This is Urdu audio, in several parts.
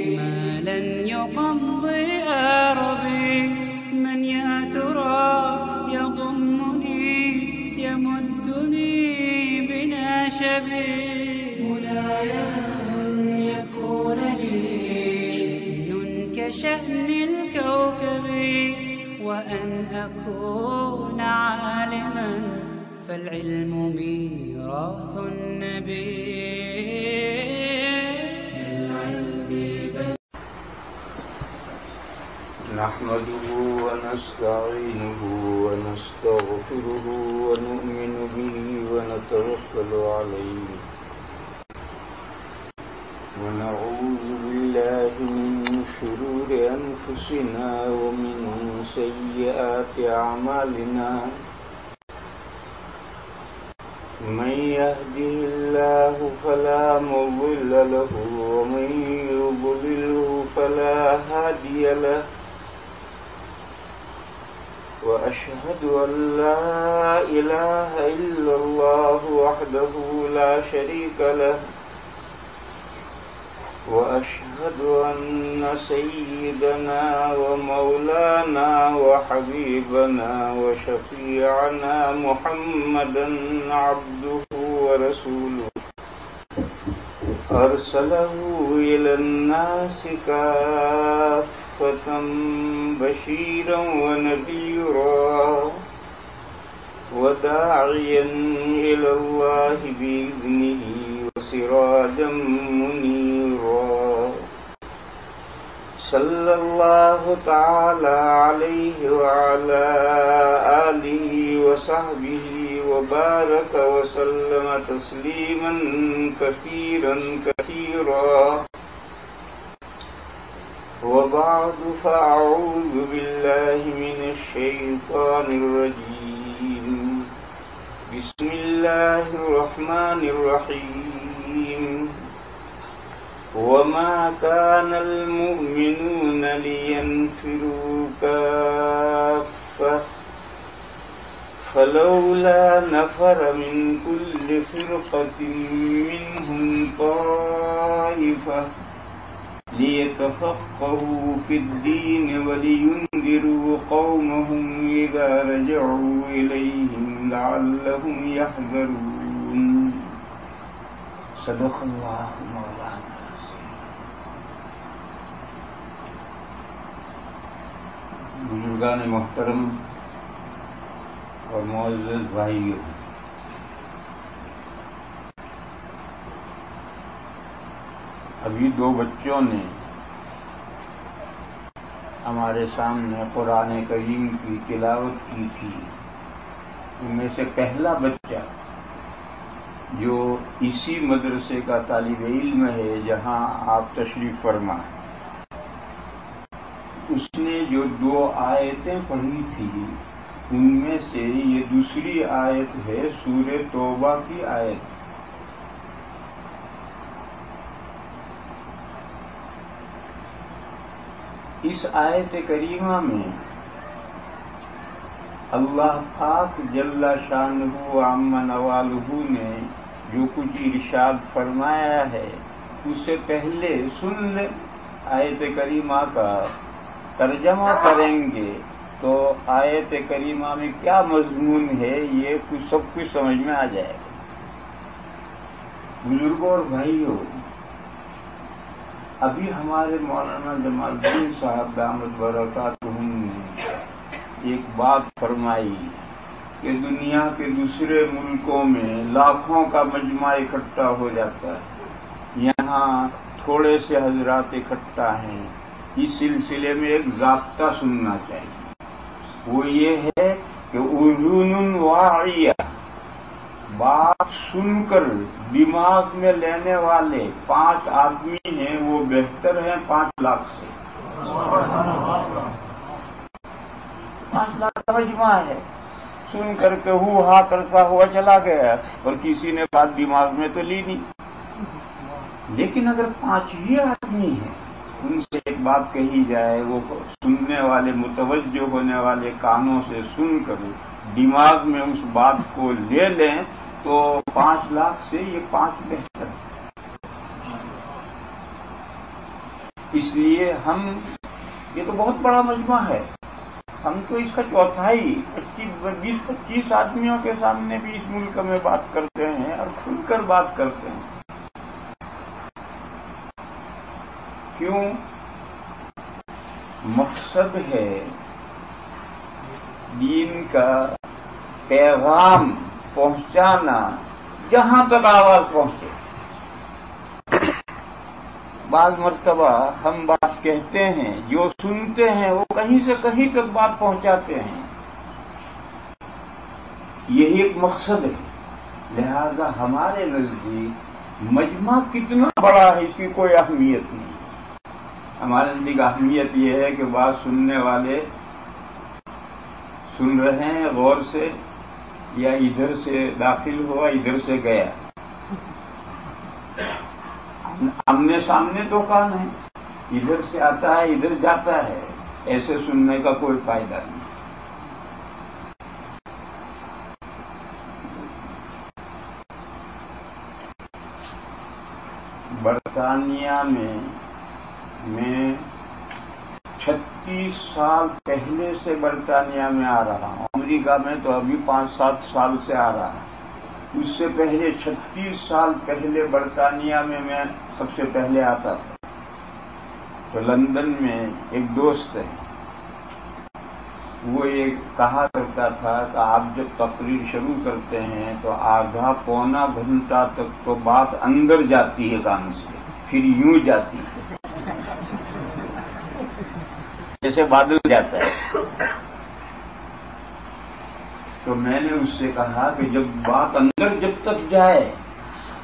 ما لن يقضي ربي، من يا ترى يضمني يمدني بناشبي، مولاي أن يكون لي شأن كشأن الكوكب، وأن أكون عالما فالعلم ميراث النبي. نحمده ونستعينه ونستغفره ونؤمن به ونتوكل عليه ونعوذ بالله من شرور أنفسنا ومن سيئات أعمالنا، من يهده الله فلا مضل له ومن يضلله فلا هادي له، وأشهد أن لا إله إلا الله وحده لا شريك له، وأشهد أن سيدنا ومولانا وحبيبنا وشفيعنا محمدا عبده ورسوله، أرسله إلى الناس كافة بشيرا ونذيرا وداعيا إلى الله بإذنه وسراجا منيرا، صلى الله تعالى عليه وعلى آله وصحبه وبارك وسلم تسليما كثيرا كثيرا، وبعد، فأعوذ بالله من الشيطان الرجيم، بسم الله الرحمن الرحيم، وما كان المؤمنون لينفروا كافة فلولا نفر من كل فرقة منهم طائفة ليتفقهوا في الدين ولينذروا قومهم إذا رجعوا إليهم لعلهم يحذرون. صدق الله مولانا. بزرگان محترم اور معزز بھائیوں، ابھی دو بچوں نے ہمارے سامنے قرآن کریم کی تلاوت کی تھی. ان میں سے پہلا بچہ جو اسی مدرسے کا طالب علم ہے جہاں آپ تشریف فرما ہیں، اس نے جو دو آیتیں پڑھی تھی ان میں سے یہ دوسری آیت ہے سورہ توبہ کی آیت. اس آیت کریمہ میں اللہ پاک جل شانہ عم نوالہ نے جو کچھ ارشاد فرمایا ہے اس سے پہلے سن لیں. آیت کریمہ کا ترجمہ کریں گے تو آیت کریمہ میں کیا مضمون ہے یہ سب کچھ سمجھ میں آ جائے گا. بزرگوں اور بھائیوں، ابھی ہمارے مولانا جمال الدین صاحب دامت برکاتہم نے ایک بات فرمائی کہ دنیا کے دوسرے ملکوں میں لاکھوں کا مجمع اکٹھا ہو جاتا ہے، یہاں تھوڑے سے حضرات اکٹھا ہیں. اس سلسلے میں ایک ضابطہ سننا چاہیے، وہ یہ ہے کہ اذن واعیہ، بات سن کر دماغ میں لینے والے 5 آدمی ہیں وہ بہتر ہیں 5 لاکھ سے. 5 لاکھ کا مجمع ہے، سن کر کے ہو ہا کرتا ہوا چلا گیا اور کسی نے بات دماغ میں تو لی نہیں. لیکن اگر 5 ہی آدمی ہیں ان سے ایک بات کہی جائے، وہ سننے والے متوجہ ہونے والے کانوں سے سن کر دماغ میں اس بات کو لے لیں تو 5 لاکھ سے یہ 5 بہتر. اس لیے یہ تو بہت بڑا مجمع ہے، ہم تو اس کا چوتھائی 20-25 آدمیوں کے سامنے بھی اس ملک میں بات کرتے ہیں اور کھل کر بات کرتے ہیں. کیوں؟ مقصد ہے دین کا پیغام پہنچانا، جہاں تک آواز پہنچے. بعض مرتبہ ہم بات کہتے ہیں، جو سنتے ہیں وہ کہیں سے کہیں تک بات پہنچاتے ہیں. یہی ایک مقصد ہے. لہذا ہمارے نزدیک مجمع کتنا بڑا ہے اس کی کوئی اہمیت نہیں. ہمارے نزدیک اہمیت یہ ہے کہ بات سننے والے سن رہے ہیں غور سے، یا ادھر سے داخل ہوا ادھر سے گیا. آمنے سامنے تو کام ہے، ادھر سے آتا ہے ادھر جاتا ہے، ایسے سننے کا کوئی فائدہ نہیں. برطانیہ میں 36 سال پہلے سے برطانیہ میں آ رہا ہوں. امریکہ میں تو ابھی 5-7 سال سے آ رہا ہوں. اس سے پہلے 36 سال پہلے برطانیہ میں سب سے پہلے آتا تھا. تو لندن میں ایک دوست ہے، وہ یہ کہا کرتا تھا کہ آپ جب تقریر شروع کرتے ہیں تو آدھا پونا گھنٹہ تک تو بات اندر جاتی ہے کان سے، پھر یوں جاتی ہے جیسے بادل جاتا ہے. تو میں نے اس سے کہا کہ جب بات اندر جب تک جائے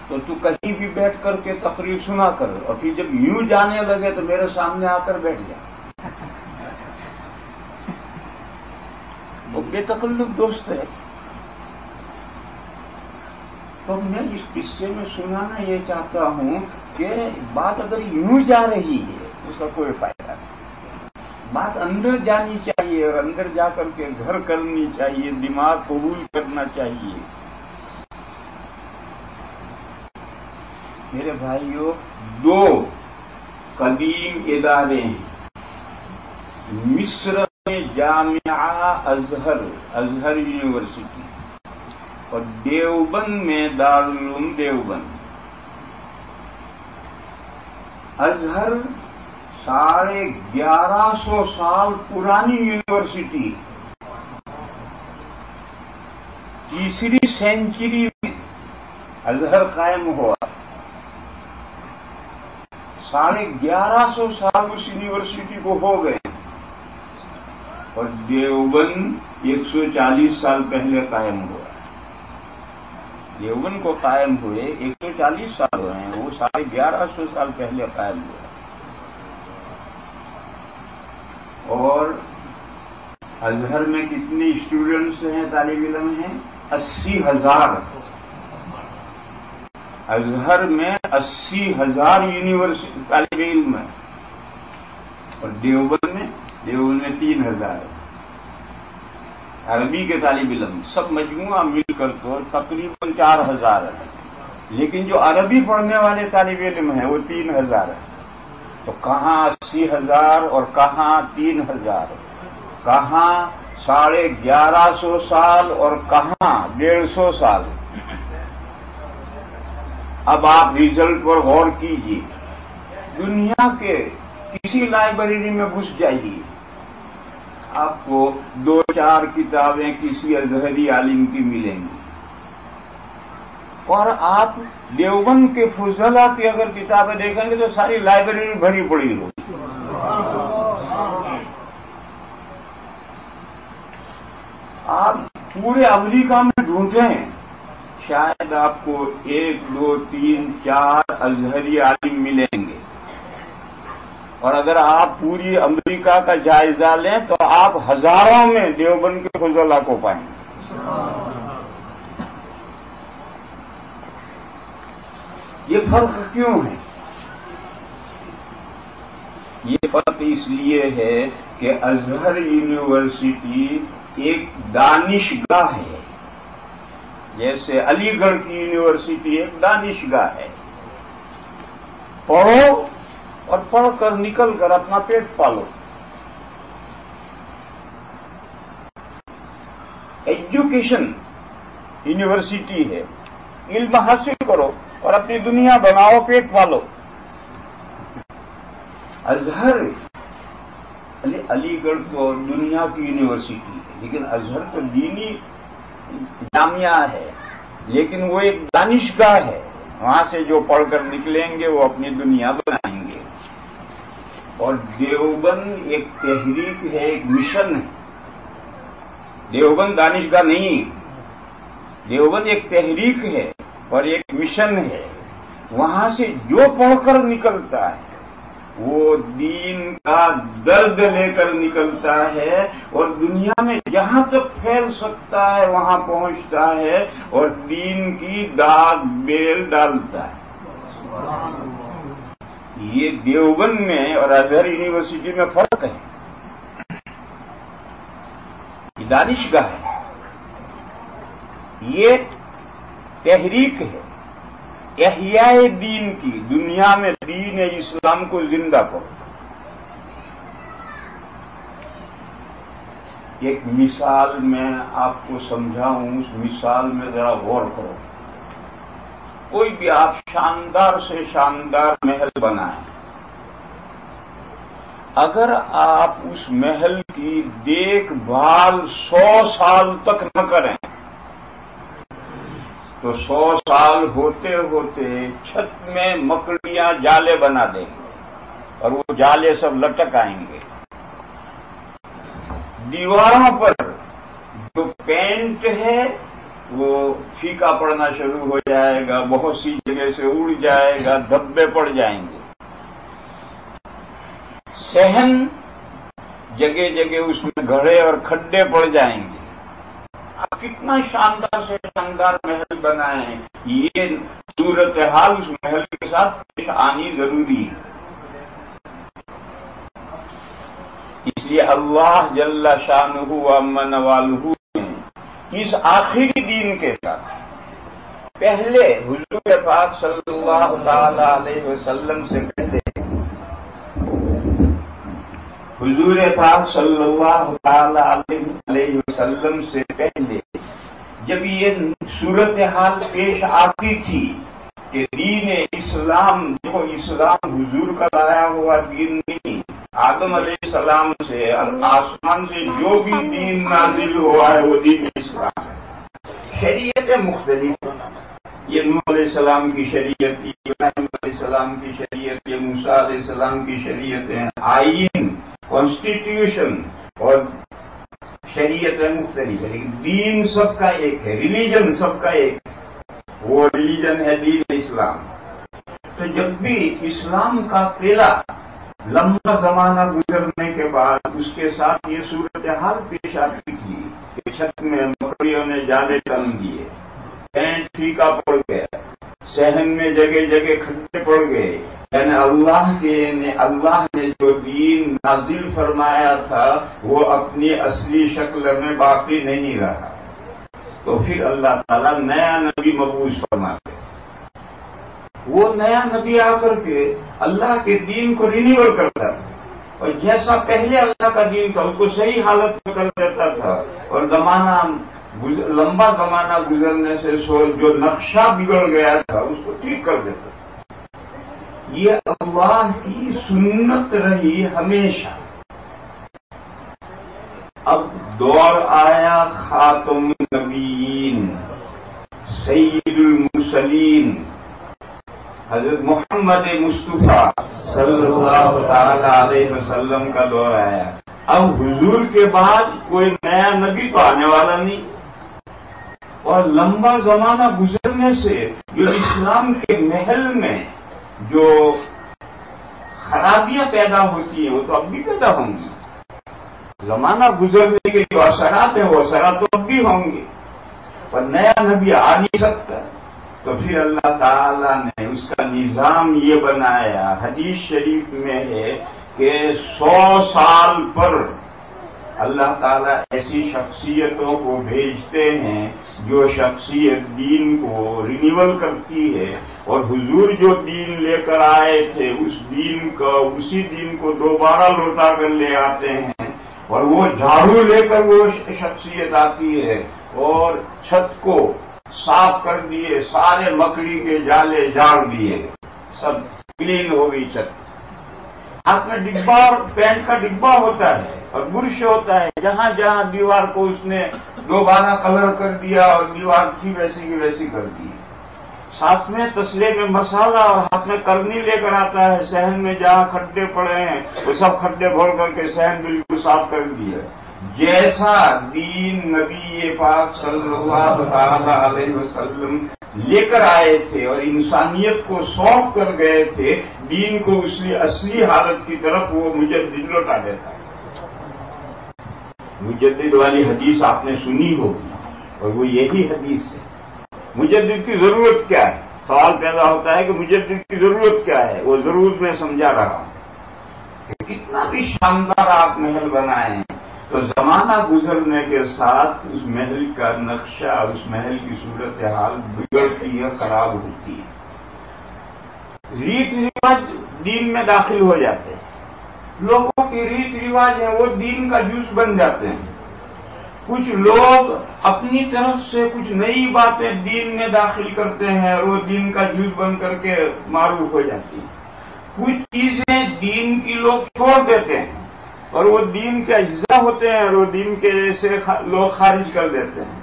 تو کہیں بھی بیٹھ کر کے تقریر سنا کر، اور پھر جب یوں جانے لگے تو میرے سامنے آ کر بیٹھ جائے. وہ بے تکلف دوست ہے. تو میں اس قصے میں سنانا یہ چاہتا ہوں کہ بات اگر یوں جا رہی ہے اس کا کوئی فائدہ نہیں. بات اندر جانی چاہیے اور اندر جا کر کے گھر کرنی چاہیے، دماغ قبول کرنا چاہیے. میرے بھائیوں، 2 قدیم ادارے ہیں. مصر میں جامعہ ازہر یونیورسٹی، اور دیوبند میں دارالعلوم دیوبند. ازہر 1150 سال پرانی یونیورسٹی، 3ری سینچری میں ازہر قائم ہوا. 1150 سال اس یونیورسٹی کو ہو گئے. اور دیوبند 140 سال پہلے قائم ہوا. دیوبند کو قائم ہوئے 140 سال ہوئے ہیں، وہ 1150 سال پہلے قائم ہوا. اور ازہر میں کتنے اسٹوڈنٹس ہیں، طالب علم ہیں؟ 80,000. ازہر میں 80,000 یونیورسٹی طالب علم ہیں. اور دیوبند میں 3,000 عربی کے طالب علم. سب مجموعہ مل کر تو تقریباً 4,000 ہیں. لیکن جو عربی پڑھنے والے طالب علم ہیں وہ 3,000 ہیں. تو کہاں 80,000 اور کہاں 3,000، کہاں 1150 سال اور کہاں 150 سال. اب آپ رزلٹ پر غور کیجیے. دنیا کے کسی لائبریری میں گھس جائیے، آپ کو 2-4 کتابیں کسی ازہری عالم کی ملیں گی. اور آپ دیوبند کے فضلاء کی اگر کتابیں دیکھیں گے تو ساری لائبریری بھری پڑی ہوگی. آپ پورے امریکہ میں ڈھونڈیں، شاید آپ کو 1, 2, 3, 4 ازہری عالم ملیں گے. اور اگر آپ پوری امریکہ کا جائزہ لیں تو آپ ہزاروں میں دیوبند کے فضلاء کو پائیں گے. یہ فرق کیوں ہے؟ یہ فرق اس لیے ہے کہ ازہر یونیورسٹی ایک دانشگاہ ہے، جیسے علی گڑھ کی یونیورسٹی ایک دانشگاہ ہے. پڑھو اور پڑھ کر نکل کر اپنا پیٹ پالو. ایجوکیشن یونیورسٹی ہے، علم حاصل کرو اور اپنی دنیا بناؤ، پیٹ پالو. ازہر علی گڑھ تو دنیا کی یونیورسٹی ہے، لیکن ازہر تو دینی جامعہ ہے، لیکن وہ ایک دانشگاہ ہے. وہاں سے جو پڑھ کر نکلیں گے وہ اپنی دنیا بنائیں گے. اور دیوبند ایک تحریک ہے، ایک مشن ہے. دیوبند دانشگاہ نہیں، دیوبند ایک تحریک ہے اور ایک مشن ہے. وہاں سے جو پڑھ کر نکلتا ہے وہ دین کا درد لے کر نکلتا ہے اور دنیا میں جہاں تک پھیل سکتا ہے وہاں پہنچتا ہے اور دین کی داد بیل ڈالتا ہے. یہ دیوبند میں اور ازہر یونیورسٹی میں فرق ہے. یہ دانشگاہ ہے، یہ تحریک ہے احیاء دین کی. دنیا میں دین اسلام کو زندہ کرو. ایک مثال میں آپ کو سمجھاؤں، اس مثال میں ذرا غور کرو. کوئی بھی آپ شاندار سے شاندار محل بنائیں، اگر آپ اس محل کی دیکھ بھال 100 سال تک نہ کریں تو 100 سال ہوتے ہوتے چھت میں مکڑیاں جالے بنا دیں گے اور وہ جالے سب لٹک آئیں گے. دیواروں پر جو پینٹ ہے وہ پھیکا پڑنا شروع ہو جائے گا، بہت سی جگہ سے اڑ جائے گا، دھبے پڑ جائیں گے. صحن جگہ جگہ اس میں گڑھے اور کھڈے پڑ جائیں گے. آپ کتنا شاندار سے شاندار محل بنائے ہیں، یہ صورتحال اس محل کے ساتھ پیش آنی ضروری ہے. اس لیے اللہ جل شانہ و امن والہ نے اس آخری دین کے ساتھ پہلے حضور پاک صلی اللہ تعالی علیہ وسلم سے پہلے، حضور پاک صلی اللہ تعالی علیہ وسلم سے پہلے جب یہ صورتحال پیش آتی تھی کہ دین اسلام، جو اسلام حضور کا لایا ہوا دین نہیں، آدم علیہ السلام سے آسمان سے جو بھی دین نازل ہوا ہے وہ دین اسلام ہے. شریعتیں مختلف، یہ نوح علیہ السلام کی شریعت، ابراہیم علیہ السلام کی شریعت، یہ موسیٰ علیہ السلام کی شریعتیں، آئین، کانسٹیٹیوشن اور شریعتیں مختلف ہے، لیکن دین سب کا ایک ہے، ریلیجن سب کا ایک ہے. وہ ریلیجن ہے دین اسلام. تو جب بھی اسلام کا پہلا لمبا زمانہ گزرنے کے بعد اس کے ساتھ یہ صورتحال پیش آتی تھی کہ چھت میں مکڑیوں نے جالے تن دیے، پینٹ پھیکا پڑ گیا، صحن میں جگہ جگہ کھڈے پڑ گئے. یعنی اللہ نے جو دین نازل فرمایا تھا وہ اپنی اصلی شکل میں باقی نہیں رہا. تو پھر اللہ تعالیٰ نیا نبی مبعوث فرماتے. وہ نیا نبی آ کر کے اللہ کے دین کو رینیول کرتا تھا اور جیسا پہلے اللہ کا دین تھا اس کو صحیح حالت میں کر دیتا تھا اور لمبا زمانہ گزرنے سے جو نقشہ بگڑ گیا تھا اس کو ٹھیک کر دیتا تھا. یہ اللہ کی سنت رہی ہمیشہ. اب دور آیا خاتم النبیین، سید المرسلین، حضرت محمد مصطفیٰ صلی اللہ تعالی علیہ وسلم کا دور آیا. اب حضور کے بعد کوئی نیا نبی تو آنے والا نہیں اور لمبا زمانہ گزرنے سے جو اسلام کے محل میں جو خرابیاں پیدا ہوتی ہیں وہ تو اب بھی پیدا ہوں گی. زمانہ گزرنے کے جو اثرات ہیں وہ اثرات تو اب بھی ہوں گے اور نیا نبی آ نہیں سکتا. تو پھر اللہ تعالی نے اس کا نظام یہ بنایا، حدیث شریف میں ہے کہ 100 سال پر اللہ تعالیٰ ایسی شخصیتوں کو بھیجتے ہیں جو شخصیت دین کو رینیول کرتی ہے، اور حضور جو دین لے کر آئے تھے اسی دین کو دوبارہ لوٹا کر لے آتے ہیں، اور وہ جھاڑو لے کر وہ شخصیت آتی ہے اور چھت کو صاف کر دیے، سارے مکڑی کے جالے جاڑ دیے، سب کلین ہو گئی چھت۔ ہاتھ میں ڈبا اور پینٹ کا ڈبا ہوتا ہے اور برش ہوتا ہے، جہاں جہاں دیوار کو اس نے دوبارہ کلر کر دیا اور دیوار تھی ویسی کی ویسی کر دی، ساتھ میں تسلے میں مسالہ اور ہاتھ میں کرنی لے کر آتا ہے، صحن میں جہاں کھڈے پڑے ہیں وہ سب کھڈے بھول کر کے صحن بالکل صاف کر دیا۔ جیسا دین نبی پاک صلی اللہ تعالی علیہ وسلم لے کر آئے تھے اور انسانیت کو سونپ کر گئے تھے، دین کو اس لیے اصلی حالت کی طرف وہ مجدد لوٹا دیتا ہے۔ مجدد والی حدیث آپ نے سنی ہوگی اور وہ یہی حدیث ہے۔ مجدد کی ضرورت کیا ہے؟ سوال پیدا ہوتا ہے کہ مجدد کی ضرورت کیا ہے؟ وہ ضرورت میں سمجھا رہا ہوں کہ کتنا بھی شاندار آپ محل بنائیں تو زمانہ گزرنے کے ساتھ اس محل کا نقشہ اور اس محل کی صورتحال بگڑتی ہے، خراب ہوتی ہے۔ ریت رواج دین میں داخل ہو جاتے ہیں، لوگوں کی ریت رواج ہیں وہ دین کا جز بن جاتے ہیں۔ کچھ لوگ اپنی طرف سے کچھ نئی باتیں دین میں داخل کرتے ہیں اور وہ دین کا جز بن کر کے معروف ہو جاتی ہیں۔ کچھ چیزیں دین کی لوگ چھوڑ دیتے ہیں اور وہ دین کے اجزاء ہوتے ہیں اور وہ دین کے جیسے لوگ خارج کر دیتے ہیں۔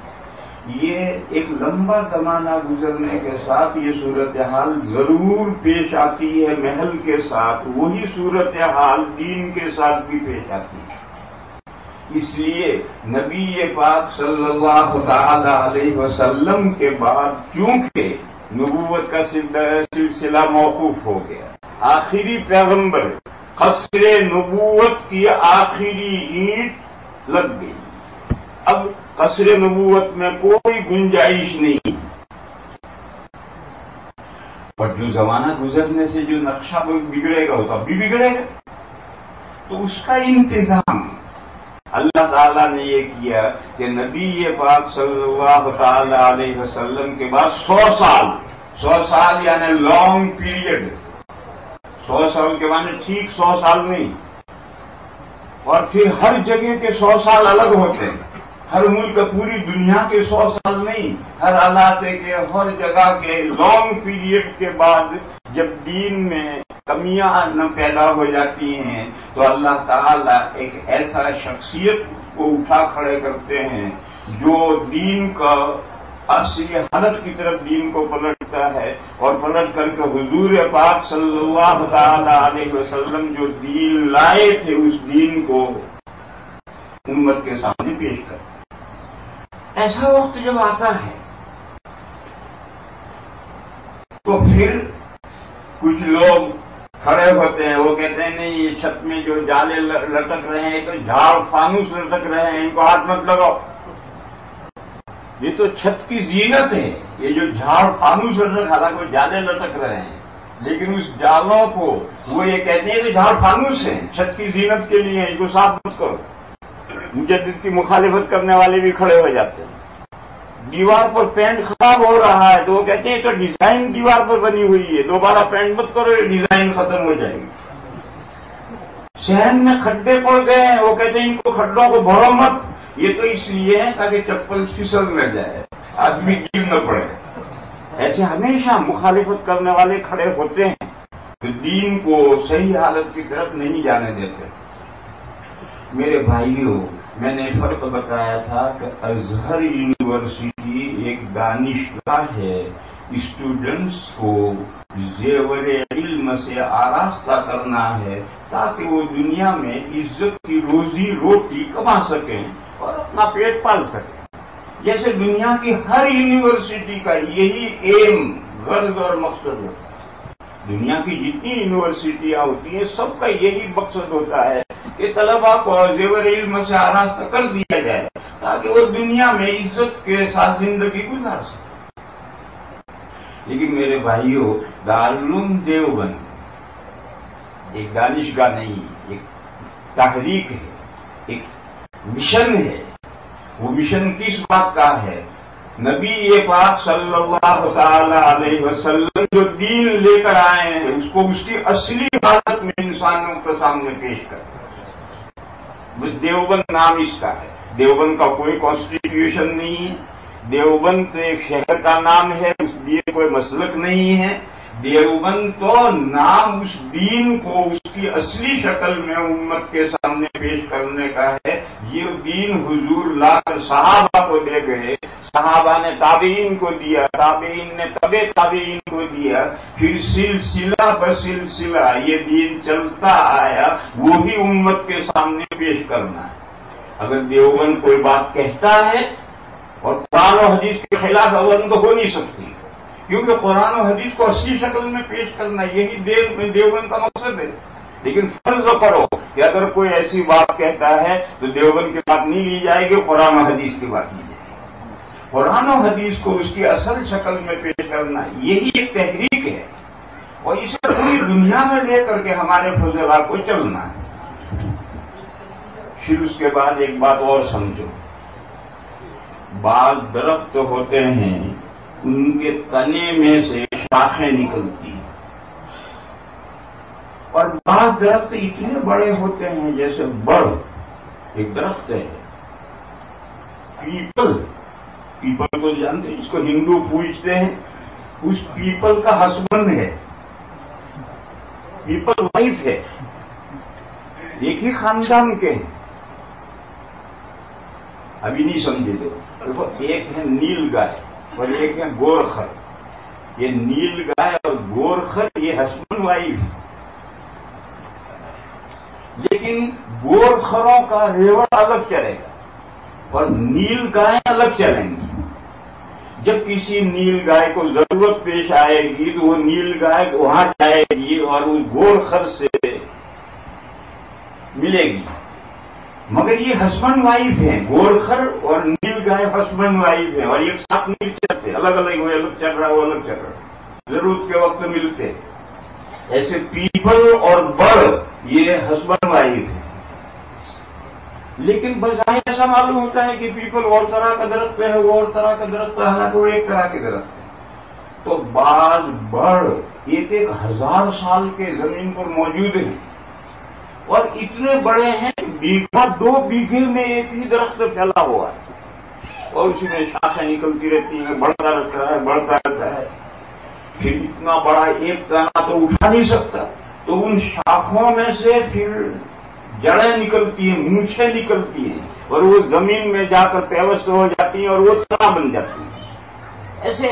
یہ ایک لمبا زمانہ گزرنے کے ساتھ یہ صورتحال ضرور پیش آتی ہے، محل کے ساتھ وہی صورتحال دین کے ساتھ بھی پیش آتی ہے۔ اس لیے نبی پاک صلی اللہ تعالی علیہ وسلم کے بعد چونکہ نبوت کا سلسلہ موقوف ہو گیا، آخری پیغمبر قصر نبوت کی آخری اینٹ لگ گئی، اب قصر نبوت میں کوئی گنجائش نہیں، اور جو زمانہ گزرنے سے جو نقشہ بگڑے گا وہ تو اب بھی بگڑے گا، تو اس کا انتظام اللہ تعالیٰ نے یہ کیا کہ نبی پاک صلی اللہ تعالی علیہ وسلم کے بعد 100 سال یعنی لانگ پیریڈ، 100 سال کے معنی ٹھیک 100 سال نہیں، اور پھر ہر جگہ کے 100 سال الگ ہوتے ہیں، ہر ملک پوری دنیا کے 100 سال نہیں، ہر علاقے کے ہر جگہ کے لانگ پیریڈ کے بعد جب دین میں کمیاں نہ پیدا ہو جاتی ہیں تو اللہ تعالیٰ ایک ایسا شخصیت کو اٹھا کھڑے کرتے ہیں جو دین کا اصلی حالت کی طرف دین کو پلٹتا ہے، اور پلٹ کر کے حضور پاک صلی اللہ تعالی علیہ وسلم جو دین لائے تھے اس دین کو امت کے سامنے پیش کرتا۔ ایسا وقت جب آتا ہے تو پھر کچھ لوگ کھڑے ہوتے ہیں، وہ کہتے ہیں نہیں یہ چھت میں جو جالے لٹک رہے ہیں تو جھاڑ فانوس لٹک رہے ہیں، ان کو ہاتھ مت لگاؤ، یہ تو چھت کی زینت ہے، یہ جو جھاڑ فانوس لٹک، حالانکہ جالے لٹک رہے ہیں لیکن اس جالوں کو وہ یہ کہتے ہیں کہ جھاڑ فانوس ہیں، چھت کی زینت کے لیے ان کو صاف مت کرو۔ مجدد کی مخالفت کرنے والے بھی کھڑے ہو جاتے ہیں۔ دیوار پر پینٹ خراب ہو رہا ہے تو وہ کہتے ہیں تو ڈیزائن دیوار پر بنی ہوئی ہے، دوبارہ پینٹ مت کرو، یہ ڈیزائن ختم ہو جائے گی۔ صحن میں کھڈے پڑ گئے ہیں، وہ کہتے ہیں ان کو کھڈوں کو بھرو مت، یہ تو اس لیے ہے تاکہ چپل پھسل نہ جائے، آدمی گر نہ پڑے۔ ایسے ہمیشہ مخالفت کرنے والے کھڑے ہوتے ہیں تو دین کو صحیح حالت کی طرف نہیں جانے دیتے۔ میرے بھائیوں، میں نے فرق بتایا تھا کہ ازہر یونیورسٹی ایک دانشگاہ ہے، اسٹوڈنٹس کو زیور علم سے آراستہ کرنا ہے تاکہ وہ دنیا میں عزت کی روزی روٹی کما سکیں اور اپنا پیٹ پال سکیں۔ جیسے دنیا کی ہر یونیورسٹی کا یہی ایم، غرض اور مقصد ہوتا ہے۔ دنیا کی جتنی یونیورسٹیاں ہوتی ہیں سب کا یہی مقصد ہوتا ہے کہ طلباء کو زیور علم سے آراستہ کر دیا جائے تاکہ وہ دنیا میں عزت کے ساتھ زندگی گزار سکے۔ لیکن میرے بھائیوں، دارالعلوم دیوبند ایک دانشگاہ نہیں، ایک تحریک ہے، ایک مشن ہے. وہ مشن کس بات کا ہے؟ نبی پاک صلی اللہ تعالی علیہ وسلم جو دین لے کر آئے ہیں اس کو اس کی اصلی حالت میں انسانوں کے سامنے پیش کرتے. دیوبند نام اس کا ہے. دیوبند کا کوئی کانسٹیٹیوشن نہیں ہے. دیوبند تو ایک شہر کا نام ہے، اس لیے کوئی مسلک نہیں ہے. دیوبند تو نام اس دین کو اس کی اصلی شکل میں امت کے سامنے پیش کرنے کا ہے. یہ دین حضور لا کر صحابہ کو دے گئے، صحابہ نے تابعین کو دیا، تابعین نے تبع تابعین کو دیا، پھر سلسلہ بسلسلہ یہ دین چلتا آیا. وہی امت کے سامنے پیش کرنا ہے. اگر دیوبند کوئی بات کہتا ہے اور قرآن و حدیث کے خلاف بند ہو نہیں سکتی، کیونکہ قرآن و حدیث کو اصلی شکل میں پیش کرنا یہی دیوبند کا مقصد ہے. لیکن فرض کرو کہ اگر کوئی ایسی بات کہتا ہے تو دیوبند کی بات نہیں لی جائے گی، قرآن و حدیث کی بات لی جائے گی. قرآن و حدیث کو اس کی اصل شکل میں پیش کرنا یہی ایک تحریک ہے، اور اسے پوری دنیا میں لے کر کے ہمارے فضلاء کو چلنا ہے. پھر اس کے بعد ایک بات اور سمجھو. بعض درخت ہوتے ہیں ان کے تنے میں سے شاخیں نکلتی ہیں، اور بعض درخت اتنے بڑے ہوتے ہیں جیسے بڑ ایک درخت ہے پیپل. پیپل کو جانتے ہیں، اس کو ہندو پوجتے ہیں. اس پیپل کا ہسبینڈ ہے، پیپل وائف ہے، ایک ہی خاندان کے ہیں. ابھی نہیں سمجھے دیکھو، ایک ہے نیل گائے اور ایک ہے گورخر. یہ نیل گائے اور گورخر یہ ہسبینڈ وائف، لیکن گورخروں کا ریوڑ الگ چلے گا اور نیل گائے الگ چلیں گی. جب کسی نیل گائے کو ضرورت پیش آئے گی تو وہ نیل گائے وہاں جائے گی اور اس گورخر سے ملے گی. مگر یہ ہسبینڈ وائف ہیں، گورخر اور نیل گائے ہسبینڈ وائف ہیں، اور ایک ساتھ نہیں چلتے، الگ الگ وہ الگ چل رہا وہ الگ چل رہا، ضرورت کے وقت ملتے. ایسے پیپل اور بڑ یہ ہسبینڈ وائف ہیں. لیکن بظاہر ایسا معلوم ہوتا ہے کہ پیپل اور طرح کا درخت ہے، وہ اور طرح کا درخت ہے، حالانکہ وہ ایک طرح کے درخت ہے. تو بعض بڑ 1000 سال کے زمین پر موجود ہیں اور اتنے بڑے ہیں کہ بیگھا 2 بیگھے میں ایک ہی درخت پھیلا ہوا ہے اور اسی میں شاخیں نکلتی رہتی ہیں، بڑھتا رہتا ہے بڑھتا رہتا ہے. پھر اتنا بڑا ایک تنا تو اٹھا نہیں سکتا، تو ان شاخوں میں سے پھر جڑیں نکلتی ہیں، مونچھیں نکلتی ہیں اور وہ زمین میں جا کر پیوست ہو جاتی ہیں اور وہ تنا بن جاتی ہیں. ایسے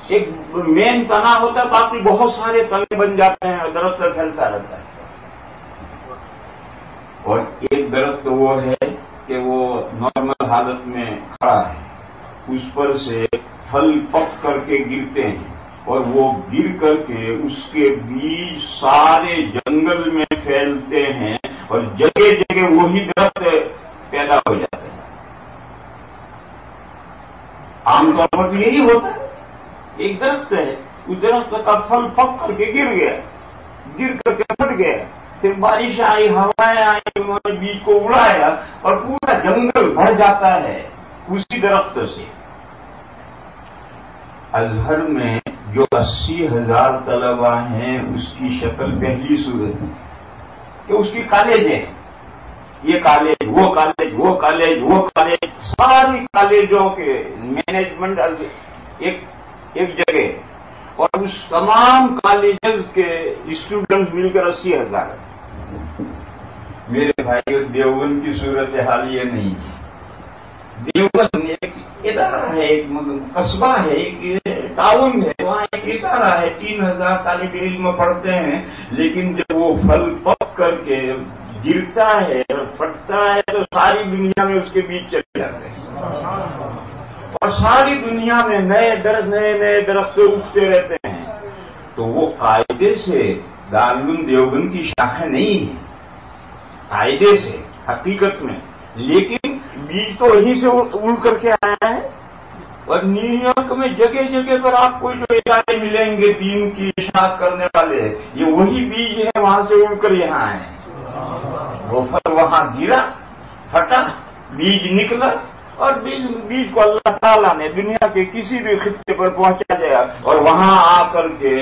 ایک مین تنا ہوتا ہے، باقی بہت سارے تنے بن جاتے ہیں اور درخت پھیلتا رہتا ہے. اور ایک درخت وہ ہے کہ وہ نارمل حالت میں کھڑا ہے، اس پر سے پھل پک کر کے گرتے ہیں اور وہ گر کر کے اس کے بیج سارے جنگل میں پھیلتے ہیں اور جگہ جگہ وہی درخت پیدا ہو جاتے ہیں. عام طور پر یہی ہوتا ہے، ایک درخت ہے، اس درخت کا پھل پک کر کے گر گیا، گر کر کے پھٹ گیا، پھر بارش آئی، ہوائیں آئی، انہوں نے بیج کو اڑایا اور پورا جنگل بھر جاتا ہے اسی درخت سے. ازہر میں جو 80,000 طلبہ ہیں اس کی شکل پہلی صورت ہے کہ اس کی کالج ہے، یہ کالج وہ کالج وہ کالج وہ کالج، ساری کالجوں کے مینجمنٹ ایک جگہ، اور اس تمام کالجز کے اسٹوڈنٹس مل کر 80,000. میرے بھائی دیوبند کی صورت حال یہ نہیں. دیوبند ایک ادارہ ہے، ایک قصبہ ہے، ایک ٹاؤن ہے، وہاں ایک ادارہ ہے، 3000 طالب علم پڑھتے ہیں. لیکن جب وہ پھل پک کر کے گرتا ہے اور پھٹتا ہے تو ساری دنیا میں اس کے بیچ چلے جاتے ہیں اور ساری دنیا میں نئے درخت اگتے رہتے ہیں. تو وہ قاعدے سے دارالعلوم دیوبند کی شاخیں نہیں ہیں، قاعدے سے حقیقت میں، لیکن بیج تو وہیں سے اڑ کر کے آیا ہے. اور نیو یارک میں جگہ جگہ پر آپ کو جو ادارے ملیں گے دین کی اشاعت کرنے والے، یہ وہی بیج ہے، وہاں سے اڑ کر یہاں آئے. وہ پھل وہاں گرا، پھٹا بیج نکلا اور بیج کو اللہ تعالیٰ نے دنیا کے کسی بھی خطے پر پہنچا دیا اور وہاں آ کر کے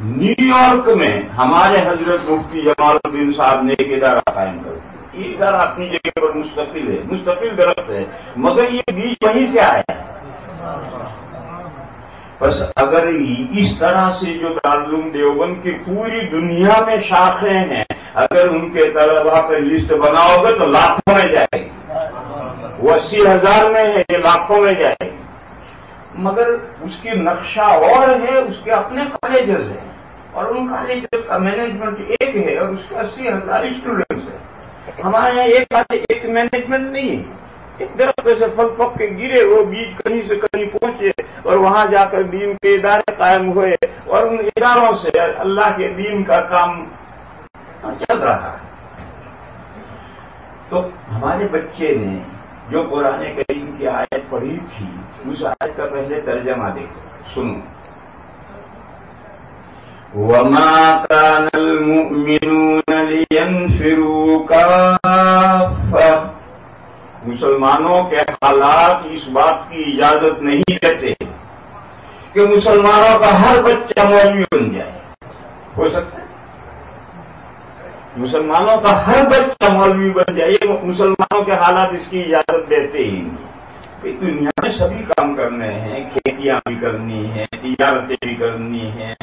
نیو یارک میں ہمارے حضرت مفتی جمال الدین صاحب نے ایک ادارہ قائم کر دیا. یہ ادارہ اپنی جگہ پر مستقل ہے، مستقل درخت ہے، مگر یہ بیج وہیں سے آیا ہے. بس اگر اس طرح سے جو دارالعلوم دیوبند کی پوری دنیا میں شاخیں ہیں، اگر ان کے طلباء پر لسٹ بناؤ گے تو لاکھوں میں جائے گی. وہ 80,000 میں ہے، یہ لاکھوں میں جائے گی. مگر اس کی نقشہ اور ہے، اس کے اپنے کالجز ہیں اور ان کالجز کا مینجمنٹ ایک ہے اور اس کے 80,000 اسٹوڈنٹس ہیں. ہمارے یہاں ایک مینجمنٹ نہیں ہے. ایک درخت سے پھل پک کے گرے، وہ بیج کہیں سے کہیں پہنچے اور وہاں جا کر دین کے ادارے قائم ہوئے اور ان اداروں سے اللہ کے دین کا کام چل رہا ہے. تو ہمارے بچے نے جو قرآن کریم کی آیت پڑھی تھی، اس آیت کا پہلے ترجمہ دیکھو، سنو. وَمَا كَانَ الْمُؤْمِنُونَ لِيَنْفِرُوا كَافَّةً. مسلمانوں کے حالات اس بات کی اجازت نہیں دیتے کہ مسلمانوں کا ہر بچہ مولوی بن جائے. ہو سکتا ہے مسلمانوں کا ہر بچہ مولوی بن جائے، یہ مسلمانوں کے حالات اس کی اجازت دیتے ہی نہیں. دنیا میں سبھی کام کرنے ہیں، کھیتیاں بھی کرنی ہیں، تجارتیں بھی کرنی ہیں،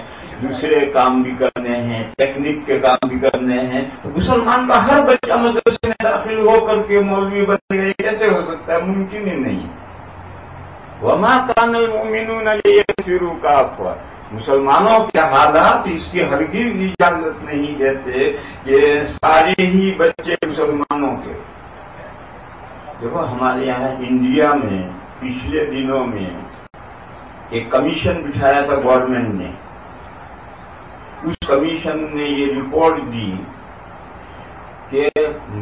دوسرے کام بھی کرنے ہیں، ٹیکنیک کے کام بھی کرنے ہیں. تو مسلمان کا ہر بچہ مدرسے میں داخل ہو کر کے مولوی بن گئے، کیسے ہو سکتا ہے؟ ممکن ہی نہیں. وما كان المؤمنون لينفروا كافة. مسلمانوں کے حالات اس کی ہرگز اجازت نہیں دیتے کہ سارے ہی بچے مسلمانوں کے. دیکھو ہمارے یہاں انڈیا میں پچھلے دنوں میں ایک کمیشن بٹھایا تھا گورنمنٹ نے. اس کمیشن نے یہ رپورٹ دی کہ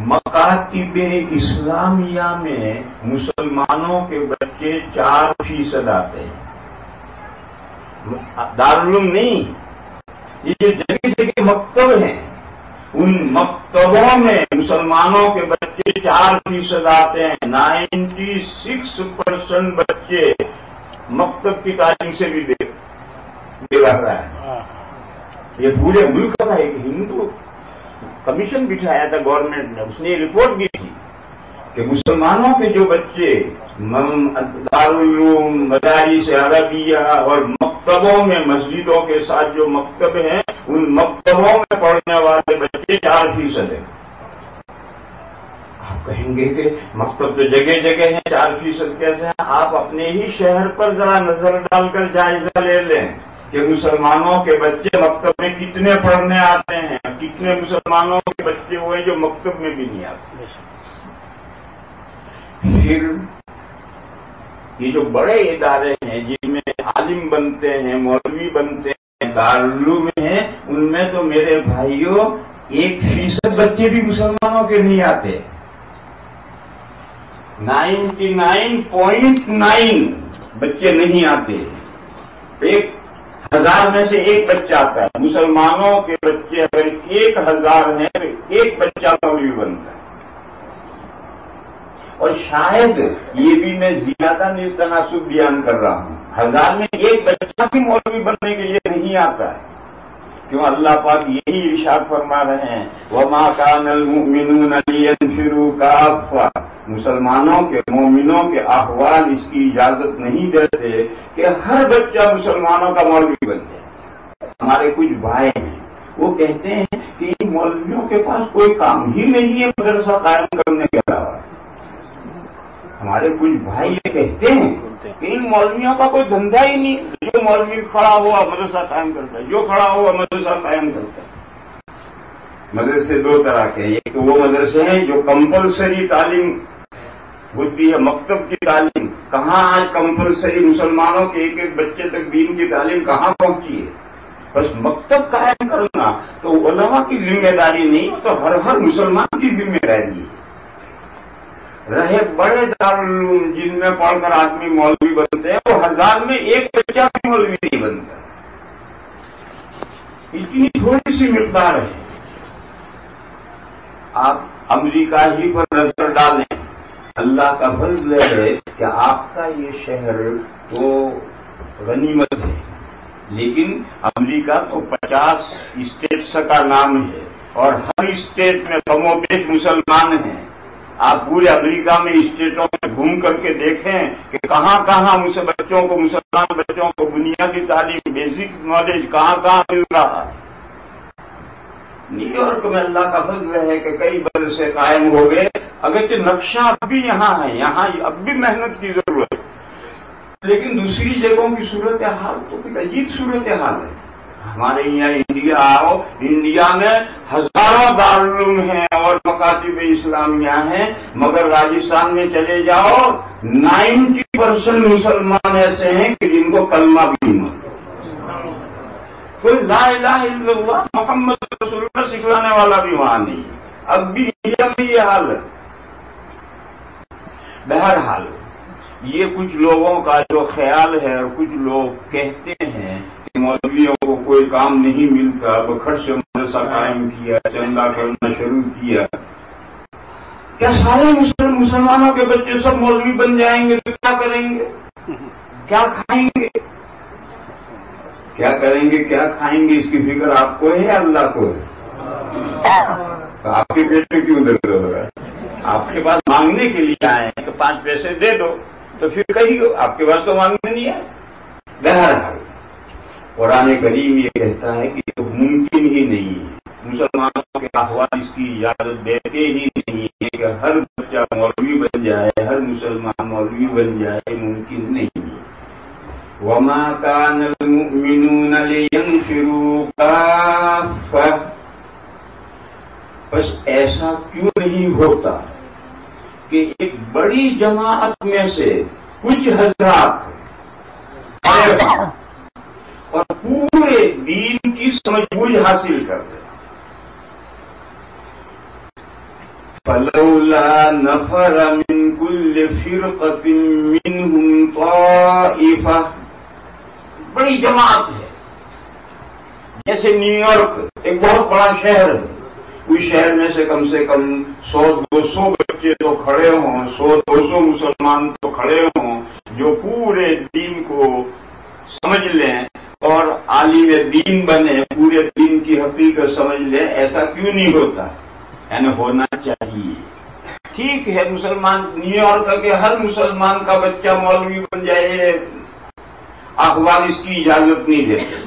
مکاتب اسلامیہ میں مسلمانوں کے بچے 4% آتے ہیں. دارالعلوم نہیں، یہ جو جگہ جگہ مکتب ہیں، ان مکتبوں میں مسلمانوں کے بچے 4% آتے ہیں. 96% بچے مکتب کی تعلیم سے بھی بے بہرا ہے. یہ پورے ملک کا ایک ہندو کمیشن بٹھایا تھا گورنمنٹ نے. اس نے یہ رپورٹ دی تھی کہ مسلمانوں کے جو بچے دارالعلوم، مدارس عربیہ اور مکتبوں میں مسجدوں کے ساتھ جو مکتب ہیں، ان مکتبوں میں پڑھنے والے بچے 4% ہیں. آپ کہیں گے کہ مکتب تو جگہ جگہ ہیں، 4% کیسے ہیں؟ آپ اپنے ہی شہر پر ذرا نظر ڈال کر جائزہ لے لیں کہ مسلمانوں کے بچے مکتب میں کتنے پڑھنے آتے ہیں، کتنے مسلمانوں کے بچے ہوئے جو مکتب میں بھی نہیں آتے. پھر یہ جو بڑے ادارے ہیں جن میں عالم بنتے ہیں، مولوی بنتے ہیں، دارالعلوم ہیں، ان میں تو میرے بھائیوں 1% بچے بھی مسلمانوں کے نہیں آتے. 99.9 بچے نہیں آتے. 1,000 میں سے ایک بچہ آتا ہے. مسلمانوں کے بچے اگر 1,000 ہیں تو ایک بچہ مولوی بنتا ہے. اور شاید یہ بھی میں زیادہ تناسب بیان کر رہا ہوں، 1000 میں ایک بچہ بھی مولوی بننے کے لیے نہیں آتا ہے. کیوں؟ اللہ پاک یہی ارشاد فرما رہے ہیں وَمَا كَانَ الْمُؤْمِنُونَ لِيَنْفِرُوا كَافَّةً. مسلمانوں کے، مومنوں کے احوال اس کی اجازت نہیں دیتے کہ ہر بچہ مسلمانوں کا مولوی بن جائے. ہمارے کچھ بھائی ہیں وہ کہتے ہیں کہ ان مولویوں کے پاس کوئی کام ہی نہیں ہے مدرسہ قائم کرنے کے علاوہ. ہمارے کچھ بھائی یہ کہتے ہیں کہ ان مولویوں کا کوئی دھندا ہی نہیں، جو مولوی کھڑا ہوا مدرسہ قائم کرتا ہے، جو کھڑا ہوا مدرسہ قائم کرتا ہے. مدرسے دو طرح کے ہیں. ایک وہ مدرسے ہیں جو کمپلسری تعلیم ہوتی ہے، مکتب کی تعلیم. کہاں آج کمپلسری مسلمانوں کے ایک ایک بچے تک دین کی تعلیم کہاں پہنچی ہے؟ بس مکتب قائم کرنا تو علماء کی ذمہ داری نہیں، تو ہر مسلمان کی ذمہ داری ہے. رہے بڑے دارالعلوم جن میں پڑھ کر آدمی مولوی بنتے ہیں، وہ 1000 میں ایک بچہ بھی مولوی نہیں بنتا. اتنی تھوڑی سی مقدار ہے. آپ امریکہ ہی پر نظر ڈالیں، اللہ کا فضل ہے کہ آپ کا یہ شہر تو غنیمت ہے، لیکن امریکہ تو 50 اسٹیٹس کا نام ہے اور ہر اسٹیٹ میں کم و بیش مسلمان ہیں۔ آپ پورے امریکہ میں اسٹیٹوں میں گھوم کر کے دیکھیں کہ کہاں کہاں بچوں کو، مسلمان بچوں کو بنیادی تعلیم، بیسک نالج کہاں کہاں مل رہا ہے۔ نیو یارک میں اللہ کا فضل ہے کہ کئی برس سے قائم ہو گئے، اگرچہ نقشہ اب بھی یہاں ہے، یہاں اب بھی محنت کی ضرورت ہے، لیکن دوسری جگہوں کی صورتحال تو کوئی عجیب صورتحال ہے۔ ہمارے یہاں انڈیا آؤ، انڈیا میں ہزاروں دارالعلوم ہیں اور مکاتب اسلامیہ ہیں، مگر راجستھان میں چلے جاؤ 90% مسلمان ایسے ہیں کہ جن کو کلمہ بھی نہیں، کوئی لا الہ الا اللہ محمد رسول اللہ سکھلانے والا بھی وہاں نہیں۔ اب بھی انڈیا میں یہ حال ہے۔ بہرحال یہ کچھ لوگوں کا جو خیال ہے اور کچھ لوگ کہتے ہیں کہ مولویوں کو کوئی کام نہیں ملتا، بکھر سے مدرسہ قائم کیا، چندہ کرنا شروع کیا، کیا سارے مسلمانوں کے بچے سب مولوی بن جائیں گے تو کیا کریں گے؟ کیا کھائیں گے؟ کیا کریں گے، کیا کھائیں گے، اس کی فکر آپ کو ہے، اللہ کو ہے؟ تو آپ کے پیٹ میں کیوں درد ہو رہا ہے؟ آپ کے پاس مانگنے کے لیے آئے ہیں تو 5 پیسے دے دو، تو پھر کہیے آپ کے پاس تو مانگنے نہیں ہے۔ بہرحال قرآن کریم یہ کہتا ہے کہ یہ ممکن ہی نہیں ہے، مسلمانوں کے احوال اس کی اجازت دیتے ہی نہیں ہے کہ ہر بچہ مولوی بن جائے، ہر مسلمان مولوی بن جائے، ممکن نہیں ہے۔ وما كان المؤمنون لينفروا كافة، بس ایسا کیوں نہیں ہوتا کہ ایک بڑی جماعت میں سے کچھ حضرات اور پورے دین کی سمجھ بوجھ حاصل کر دیں۔ فلولا نفر من كل فرقة منهم طائفة، بڑی جماعت ہے، جیسے نیو یارک ایک بہت بڑا شہر ہے، اس شہر میں سے کم 100-200 بچے تو کھڑے ہوں، 100-200 مسلمان تو کھڑے ہوں جو پورے دین کو سمجھ لیں اور عالم دین بنے، پورے دین کی حقیقت سمجھ لیں، ایسا کیوں نہیں ہوتا؟ یعنی ہونا چاہیے۔ ٹھیک ہے، مسلمان نیو یارک کے ہر مسلمان کا بچہ مولوی بن جائے، اخبار اس کی اجازت نہیں دیتے،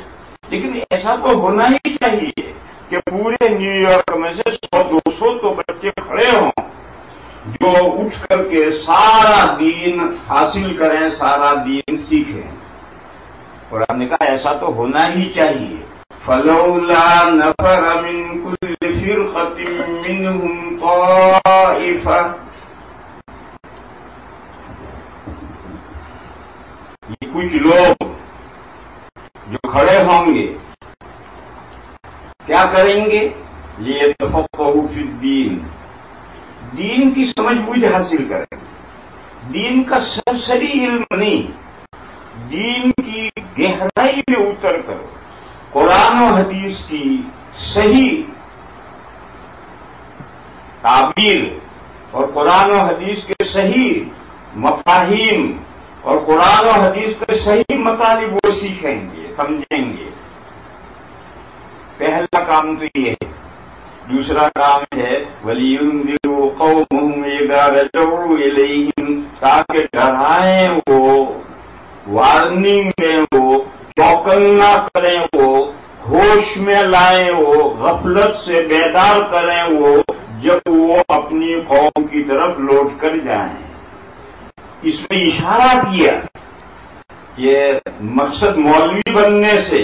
لیکن ایسا تو ہونا ہی چاہیے کہ پورے نیو یارک میں سے 100-200 تو بچے کھڑے ہوں جو اٹھ کر کے سارا دین حاصل کریں، سارا دین سیکھیں۔ قرآن نے کہا ایسا تو ہونا ہی چاہیے۔ فلولا نفر من كل فرقة منهم طائفة، یہ کچھ لوگ جو کھڑے ہوں گے کیا کریں گے؟ لیتفقہوا فی الدین، دین کی سمجھ بوجھ حاصل کریں، دین کا سرسری علم نہیں، دین کی گہرائی میں اتر کر قرآن و حدیث کی صحیح تعبیر اور قرآن و حدیث کے صحیح مفاہیم اور قرآن و حدیث کے صحیح مطالب وہ سیکھیں گے، سمجھیں گے۔ پہلا کام تو یہ ہے۔ دوسرا کام ہے وَلِيُنذِرُوا قَوْمَهُمْ إِذَا رَجَعُوا إِلَيْهِمْ، تاکہ ڈرائیں وہ، وارننگ میں وہ، چوکنا کریں وہ، ہوش میں لائیں وہ، غفلت سے بیدار کریں وہ، جب وہ اپنی قوم کی طرف لوٹ کر جائیں۔ اس میں اشارہ کیا کہ مقصد مولوی بننے سے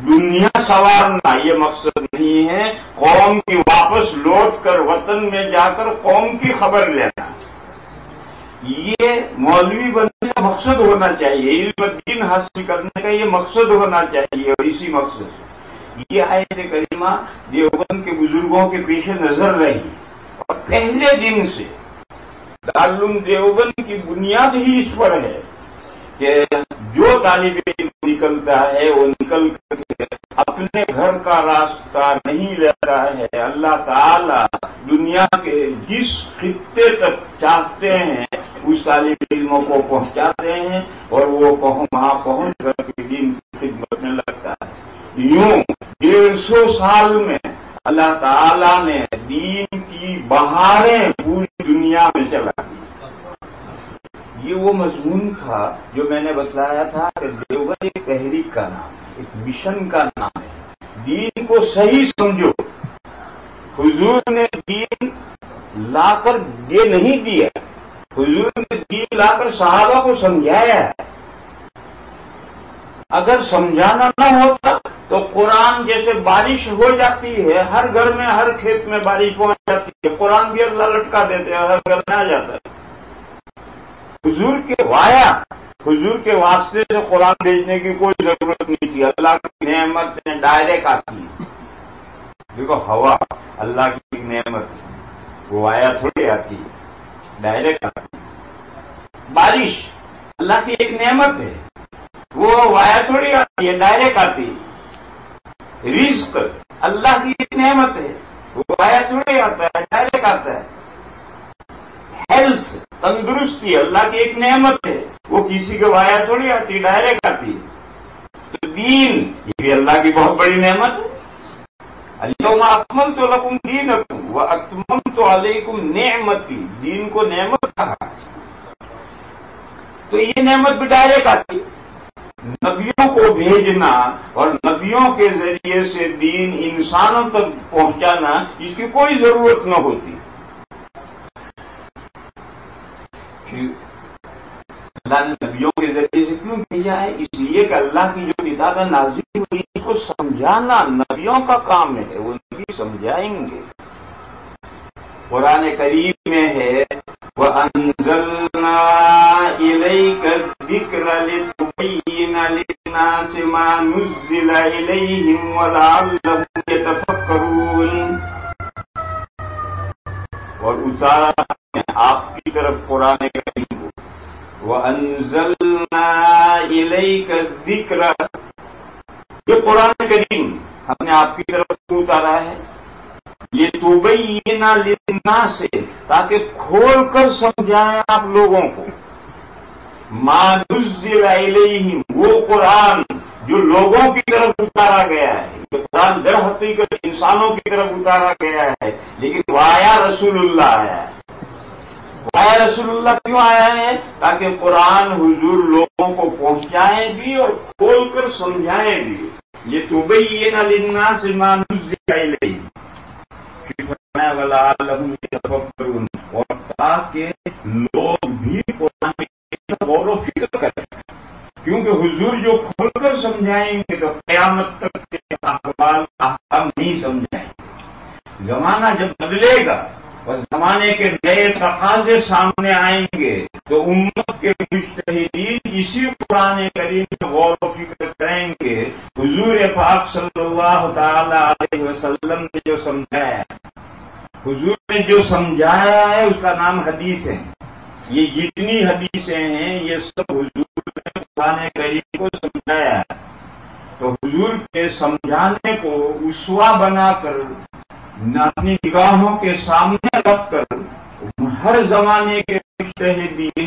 دنیا سنوارنا یہ مقصد نہیں ہے، قوم کی واپس لوٹ کر وطن میں جا کر قوم کی خبر لینا، یہ مولوی بننے کا مقصد ہونا چاہیے، علم دین حاصل کرنے کا یہ مقصد ہونا چاہیے۔ اور اسی مقصد سے یہ آیت کریمہ دیوبند کے بزرگوں کے پیش نظر رہی، اور پہلے دن سے دارالعلوم دیوبند کی بنیاد ہی اس پر ہے کہ جو طالب علم نکلتا ہے وہ نکل کر کے اپنے گھر کا راستہ نہیں لیتا ہے، اللہ تعالی دنیا کے جس خطے تک چاہتے ہیں اس طالب علموں کو پہنچاتے ہیں اور وہ وہاں پہنچ کر کے دین کی خدمت میں لگتا ہے۔ یوں 150 سال میں اللہ تعالی نے دین کی بہاریں پوری دنیا میں چلا دی۔ یہ وہ مضمون تھا جو میں نے بتلایا تھا کہ دیوبند ایک تحریک کا نام، ایک مشن کا نام ہے۔ دین کو صحیح سمجھو۔ حضور نے دین لا کر یہ نہیں دیا، حضور نے دین لا کر صحابہ کو سمجھایا ہے۔ اگر سمجھانا نہ ہوتا تو قرآن جیسے بارش ہو جاتی ہے، ہر گھر میں ہر کھیت میں بارش پہنچ جاتی ہے، قرآن بھی اللہ لٹکا دیتے ہیں، ہر گھر میں آ جاتا ہے۔ حضور کے وایا، حضور کے واسطے سے قرآن بھیجنے کی کوئی ضرورت نہیں تھی، اللہ کی نعمت نے ڈائریکٹ آتی ہے۔ دیکھو ہوا اللہ کی ایک نعمت ہے، وہ وایا تھوڑی آتی ہے، ڈائریکٹ آتی ہے۔ بارش اللہ کی ایک نعمت ہے، وہ وایا تھوڑی آتی ہے، ڈائریکٹ آتی ہے۔ رزق اللہ کی ایک نعمت ہے، وہ وایا تھوڑی آتا ہے، ڈائریکٹ آتا ہے۔ ہیلتھ تندرستی اللہ کی ایک نعمت ہے، وہ کسی کے وایا تھوڑی آتی، ڈائریکٹ آتی ہے۔ تو دین یہ بھی اللہ کی بہت بڑی نعمت ہے۔ اليوم اکملت لکم دینکم واتممت علیکم نعمتی، دین کو نعمت کہا، تو یہ نعمت بھی ڈائریکٹ آتی ہے۔ نبیوں کو بھیجنا اور نبیوں کے ذریعے سے دین انسانوں تک پہنچانا، اس کی کوئی ضرورت نہ ہوتی۔ اللہ نے نبیوں کے ذریعے سے کیوں بھیجا ہے؟ اس لیے کہ اللہ کی جو کتابیں نازل ہوئی ان کو سمجھانا نبیوں کا کام ہے، وہ نبی سمجھائیں گے۔ قرآن کریم میں ہے وَأَنزَلْنَا إِلَيْكَ الذِّكْرَ لِتُبَيِّنَ لِلنَّاسِ مَا نُزِّلَ إِلَيْهِمْ وَلَعَلَّهُمْ يَتَفَكَّرُونَ، اور اتارا آپ کی طرف قرآن کریم کو، وَأَنزَلْنَا إِلَيْكَ الذِّكْرَ، یہ قرآن کریم ہم نے آپ کی طرف اتارا ہے، یہ تُبَيِّنَ لِلنَّاسِ، تاکہ کھول کر سمجھائیں آپ لوگوں کو، مَا نُزِّلَ إِلَيْهِمْ، وہ قرآن جو لوگوں کی طرف اتارا گیا ہے۔ یہ قرآن در حقیقت انسانوں کی طرف اتارا گیا ہے، لیکن وایا رسول اللہ آیا ہے۔ وایا رسول اللہ کیوں آیا ہے؟ تاکہ قرآن حضور لوگوں کو پہنچائیں بھی اور کھول کر سمجھائیں بھی۔ یہ تبین للناس ما نزل الیہم، وَلَعَلَّهُمْ يَتَفَكَّرُونَ، اور تاکہ لوگ بھی قرآن کی غور و فکر کریں، کیونکہ حضور جو کھول کر سمجھائیں گے تو قیامت تک کے احوال ہم نہیں سمجھائیں گے۔ زمانہ جب بدلے گا اور زمانے کے نئے تقاضے سامنے آئیں گے تو امت کے مجتہدین اسی قرآن کریم میں غور و فکر کریں گے۔ حضور پاک صلی اللہ تعالی علیہ وسلم نے جو سمجھایا ہے، حضور نے جو سمجھایا ہے اس کا نام حدیث ہے۔ یہ جتنی حدیثیں ہیں یہ سب حضور نے قرآن کریم کو سمجھایا ہے۔ تو حضور کے سمجھانے کو اسوا بنا کر اپنی نگاہوں کے سامنے رکھ کر ہر زمانے کے مجتہدین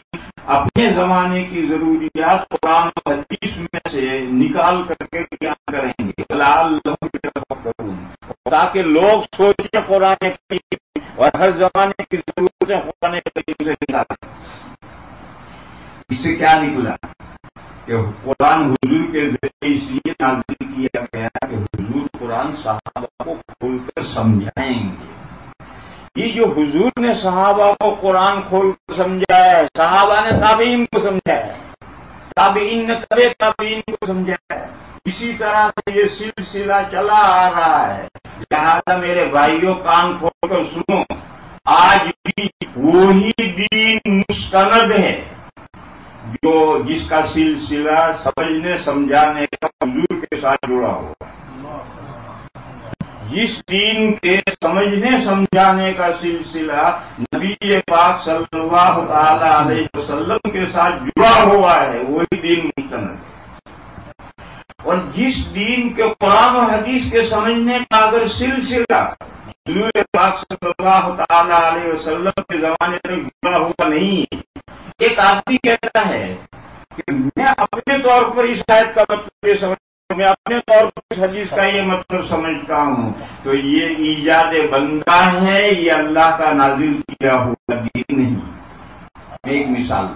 اپنے زمانے کی ضروریات قرآن و حدیث میں سے نکال کر کے بیان کریں گے، لعلہم یتفکرون، تاکہ لوگ سوچیں قرآن کریم اور ہر زمانے کی ضرورتیں قرآن کریم سے نکالیں۔ اس سے کیا نکلا کہ قرآن حضور کے ذریعے اس لیے نازل کیا گیا کہ حضور قرآن صحابہ کو کھول کر سمجھائیں گے۔ یہ جو حضور نے صحابہ کو قرآن کھول کر سمجھایا ہے، صحابہ نے تابعین کو سمجھایا ہے، تابعین نے تابعین کو سمجھایا ہے، اسی طرح سے یہ سلسلہ چلا آ رہا ہے۔ لہٰذا میرے بھائیوں کان کھول کر سنو، آج بھی وہی دین مستند ہے جو جس کا سلسلہ سمجھنے سمجھانے کا حضور کے ساتھ جڑا ہوا، جس دین کے سمجھنے سمجھانے کا سلسلہ نبی پاک صلی اللہ تعالی علیہ وسلم کے ساتھ جڑا ہوا ہے، وہی دین مستند ہے۔ اور جس دین کے قرآن و حدیث کے سمجھنے کا اگر سلسلہ حضور پاک صلی اللہ تعالی علیہ وسلم کے زمانے میں گزرا ہوا نہیں. ایک آدمی کہتا ہے کہ میں اپنے طور پر اس آیت کا مطلب یہ سمجھتا ہوں، میں اپنے طور پر اس حدیث کا یہ مطلب سمجھتا ہوں، تو یہ ایجاد بندہ ہے، یہ اللہ کا نازل کیا ہوا دین نہیں. ایک مثال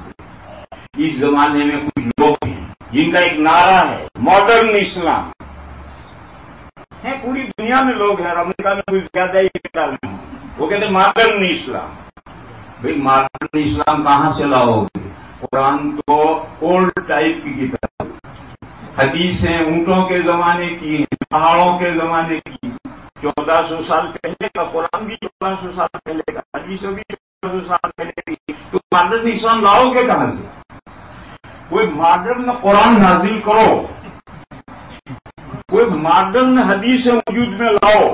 اس زمانے میں کچھ لوگ ہیں جن کا ایک نعرہ ہے ماڈرن اسلام ہے. پوری دنیا میں لوگ ہیں، امریکہ میں کچھ زیادہ ہی وہ کہتے ہیں ماڈرن اسلام. بھائی ماڈرن اسلام کہاں سے لاؤ گے؟ قرآن تو اولڈ ٹائپ کی کتاب، حدیثیں اونٹوں کے زمانے کی ہیں، پہاڑوں کے زمانے کی. 1400 سال پہلے کا قرآن بھی 1400 سال پہلے کا، حدیثیں بھی 1400 سال پہلے کی. تو ماڈرن اسلام لاؤ گے کہاں سے؟ کوئی ماڈرن قرآن نازل کرو، کوئی ماڈرن حدیث وجود میں لاؤ،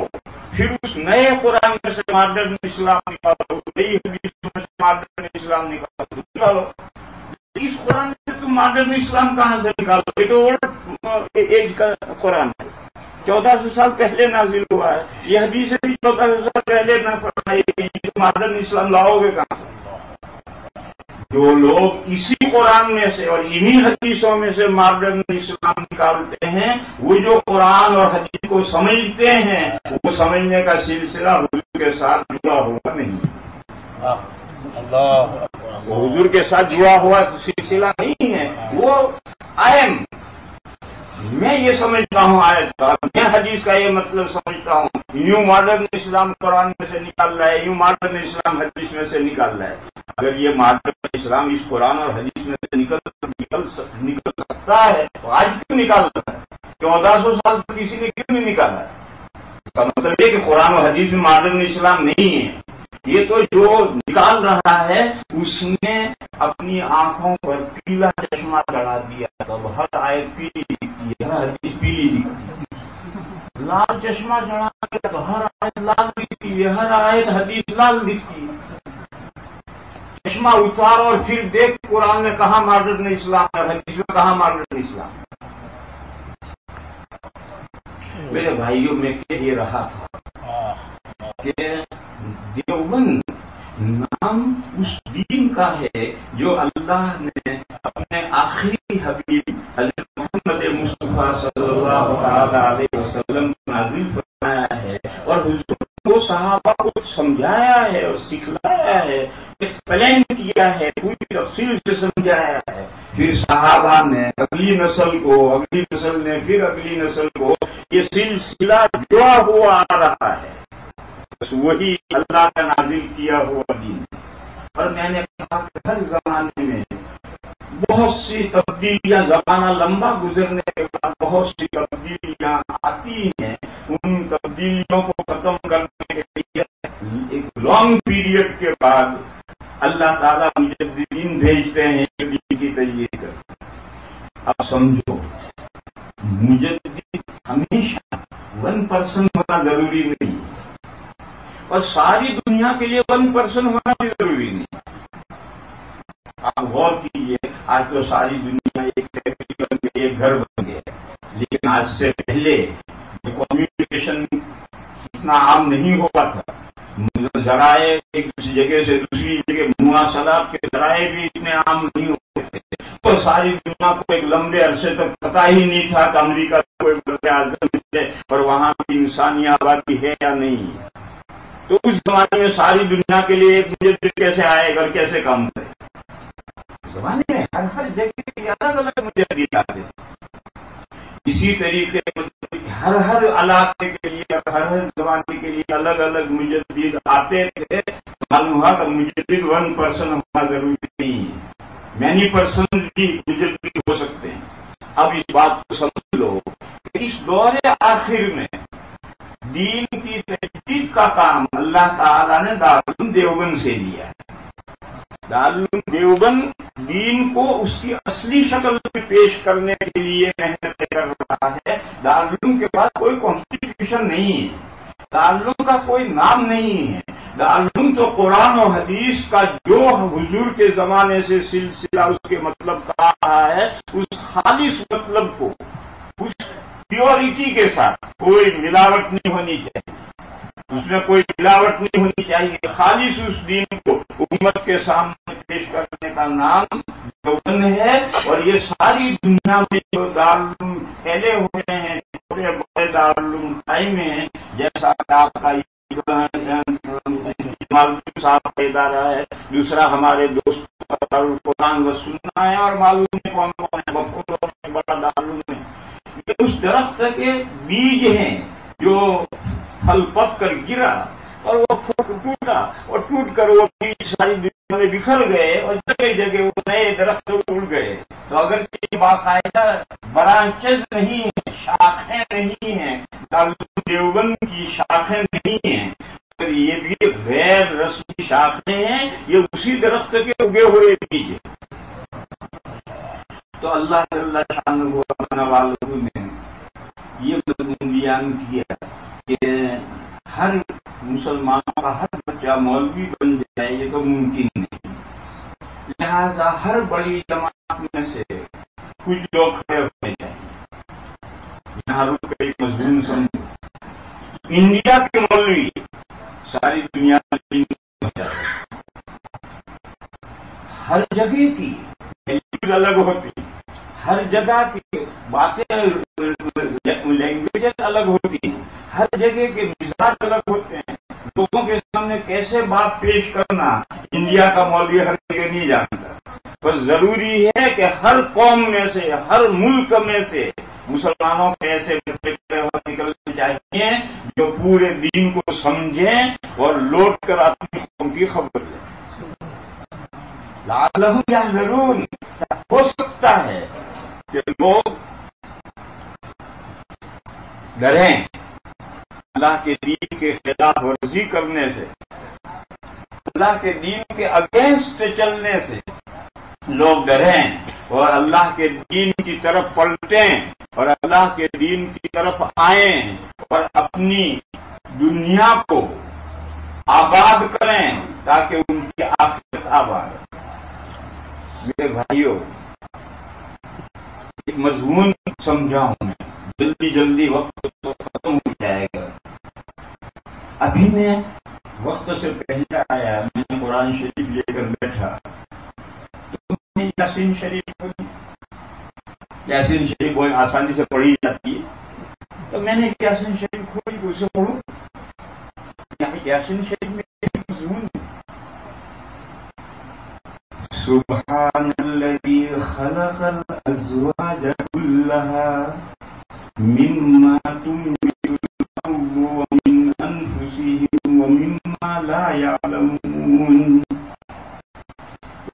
پھر اس نئے قرآن میں سے ماڈرن اسلام نکالو، نئی حدیث میں سے ماڈرن اسلام نکالو. اس قرآن سے تم ماڈرن اسلام کہاں سے نکالو؟ یہ تو اولڈ ایج کا قرآن ہے، 1400 سال پہلے نازل ہوا ہے. یہ حدیث بھی 1400 سال پہلے نہ پڑھائی گئی، ماڈرن اسلام لاؤ گے کہاں سے؟ جو لوگ اسی قرآن میں سے اور انہی حدیثوں میں سے ماڈرن اسلام نکالتے ہیں، وہ جو قرآن اور حدیث کو سمجھتے ہیں، وہ سمجھنے کا سلسلہ حضور کے ساتھ جڑا ہوا نہیں. وہ حضور کے ساتھ جڑا ہوا سلسلہ نہیں ہے. وہ میں یہ سمجھتا ہوں آیت کا، میں حدیث کا یہ مطلب سمجھتا ہوں، یوں ماڈرن اسلام قرآن میں سے نکال رہا ہے، یوں ماڈرن اسلام حدیث میں سے نکال رہا ہے. اگر یہ ماڈرن اسلام اس قرآن اور حدیث میں سے نکل سکتا ہے تو آج کیوں نکال رہا ہے؟ 1400 سال تک کسی نے کیوں نہیں نکالا ہے؟ اس کا مطلب یہ کہ قرآن اور حدیث میں ماڈرن اسلام نہیں ہے. یہ تو جو نکال رہا ہے اس نے اپنی آنکھوں پر پیلا چشمہ چڑھا دیا، تو ہر آیت پیلی دکھتی ہے، ہر حدیث پیلی دکھتی ہے. لال چشمہ چڑھا دیا تو ہر آیت لال دکھتی ہے، ہر آیت حدیث لال دکھتی ہے. چشمہ اتار اور پھر دیکھ قرآن میں کہاں ماڈرن اسلام ہے، حدیث میں کہاں ماڈرن اسلام. میرے بھائیوں میں کہہ یہ رہا تھا کہ دیوبند نام اس دین کا ہے جو اللہ نے اپنے آخری حبیب حضرت محمد مصطفیٰ صلی اللہ تعالی علیہ وسلم نازل فرمایا ہے، اور حضور کو صحابہ کو سمجھایا ہے اور سکھلایا ہے، ایکسپلین کیا ہے، پوری تفصیل سے سمجھایا ہے. پھر صحابہ نے اگلی نسل کو، اگلی نسل نے پھر اگلی نسل کو، یہ سلسلہ جڑا ہوا آ رہا ہے. بس وہی اللہ کا نازل کیا ہوا دین. اور میں نے کہا کہ ہر زمانے میں بہت سی تبدیلیاں، زمانہ لمبا گزرنے کے بعد بہت سی تبدیلیاں آتی ہیں. ان تبدیلیوں کو ختم کرنے کے لیے ایک لانگ پیریڈ کے بعد اللہ تعالیٰ مجددین بھیجتے ہیں دین کی تجدید کر. اب سمجھو، مجدد ہمیشہ 1% ہونا ضروری نہیں، اور ساری دنیا کے لیے 1% ہونا بھی ضروری نہیں. آپ غور کیجیے، آج تو ساری دنیا ایک فیکٹری بن گئی، ایک گھر بن گیا، لیکن آج سے پہلے کمیونیکیشن اتنا عام نہیں ہوا تھا. ذرائع ایک جگہ سے دوسری جگہ، مواصلات کے ذرائع بھی اتنے عام نہیں ہوتے تھے. اور ساری دنیا کو ایک لمبے عرصے تک پتہ ہی نہیں تھا کہ امریکہ کوئی بر اعظم ہے اور وہاں بھی انسانی آبادی ہے یا نہیں. تو اس زمانے میں ساری دنیا کے لیے ایک مجدد کیسے آئے گا، کیسے کام کرے؟ زمانے میں ہر جگہ الگ الگ مجدد آتے. اسی طریقے ہر علاقے کے لیے، ہر زمانے کے لیے الگ الگ مجدد آتے تھے. معلوم ہوا کہ مجدد 1% ہونا ضروری نہیں ہے، مینی پرسن بھی مجدد ہو سکتے ہیں. اب اس بات کو سمجھ لو کہ اس دور آخر میں دین کی تجدید کا کام اللہ تعالیٰ نے دارالعلوم دیوبند سے لیا ہے. دارالعلوم دیوبند دین کو اس کی اصلی شکل میں پیش کرنے کے لیے محنت کر رہا ہے. دارالعلوم کے بعد کوئی کانسٹیٹیوشن نہیں ہے، دارالعلوم کا کوئی نام نہیں ہے. دارالعلوم تو قرآن و حدیث کا جو حضور کے زمانے سے سلسلہ اس کے مطلب کا رہا ہے، اس خالص مطلب کو، اس پیورٹی کے ساتھ، کوئی ملاوٹ نہیں ہونی چاہیے. اس میں کوئی ملاوٹ نہیں ہونی چاہیے. خالص اس دین کو امت کے سامنے پیش کرنے کا نام دیوبند ہے. اور یہ ساری دنیا میں جو دارالعلوم پھیلے ہوئے ہیں بڑے بڑے دارالعلوم قائم ہیں، جیسا آپ کا معلوم صاحب کا ادارہ ہے، دوسرا ہمارے دوست قرآن و سننا ہے، اور معلوم ہے کون کون ہے، بخور بڑا دارالعلوم ہے. یہ اس درخت کے بیج ہیں جو پھل پک کر گرا اور وہ ٹوٹا، اور ٹوٹ کر وہ بیج ساری دنیا میں بکھر گئے اور جگہ جگہ وہ نئے درخت اڑ گئے. تو اگر یہ باقاعدہ برانچز نہیں ہیں، شاخیں نہیں ہیں، دارالعلوم دیوبند کی شاخیں نہیں ہیں، یہ بھی غیر رسمی شاخیں ہیں، یہ اسی درخت کے اگے ہوئے بیج ہیں. تو اللہ شانہ والوں نے یہ مضمون بیان کیا کہ ہر مسلمان کا ہر بچہ مولوی بن جائے، یہ تو ممکن نہیں. لہذا ہر بڑی جماعت میں سے کچھ لوگ کھڑے ہونے چاہیے. یہاں رک کے مضمون سمجھو. انڈیا کے مولوی ساری دنیا میں ہر جگہ کی الگ ہوتی، ہر جگہ کی باتیں لینگویج الگ ہوتی ہیں، ہر جگہ کے مزاج الگ ہوتے ہیں. لوگوں کے سامنے کیسے بات پیش کرنا انڈیا کا مولوی ہر جگہ نہیں جانتا. بس ضروری ہے کہ ہر قوم میں سے، ہر ملک میں سے مسلمانوں کے ایسے نکلنے چاہیے جو پورے دین کو سمجھیں اور لوٹ کر اپنی قوم کی خبر لیں. لعلہم یحذرون. ہو سکتا ہے کہ لوگ ڈریں اللہ کے دین کے خلاف ورزی کرنے سے، اللہ کے دین کے اگینسٹ چلنے سے لوگ ڈریں اور اللہ کے دین کی طرف پلٹیں اور اللہ کے دین کی طرف آئیں اور اپنی دنیا کو آباد کریں تاکہ ان کی آخرت آباد ہو. میرے بھائیوں، ایک مضمون سمجھاؤں میں، جلدی جلدی وقت تو ختم ہو جائے گا. ابھی میں وقت سے پہلے آیا، میں نے قرآن شریف لے کر بیٹھا تو میں نے یاسین شریف پڑھی. یاسین شریف بہت آسانی سے پڑھی جاتی ہے، تو میں نے یاسین شریف کھولی تو اسے پڑھوں. یاسین شریف میں مضمون سبحان الذی خلق الازواج كلها مما تنبت الارض ومن انفسهم ومما لا يعلمون.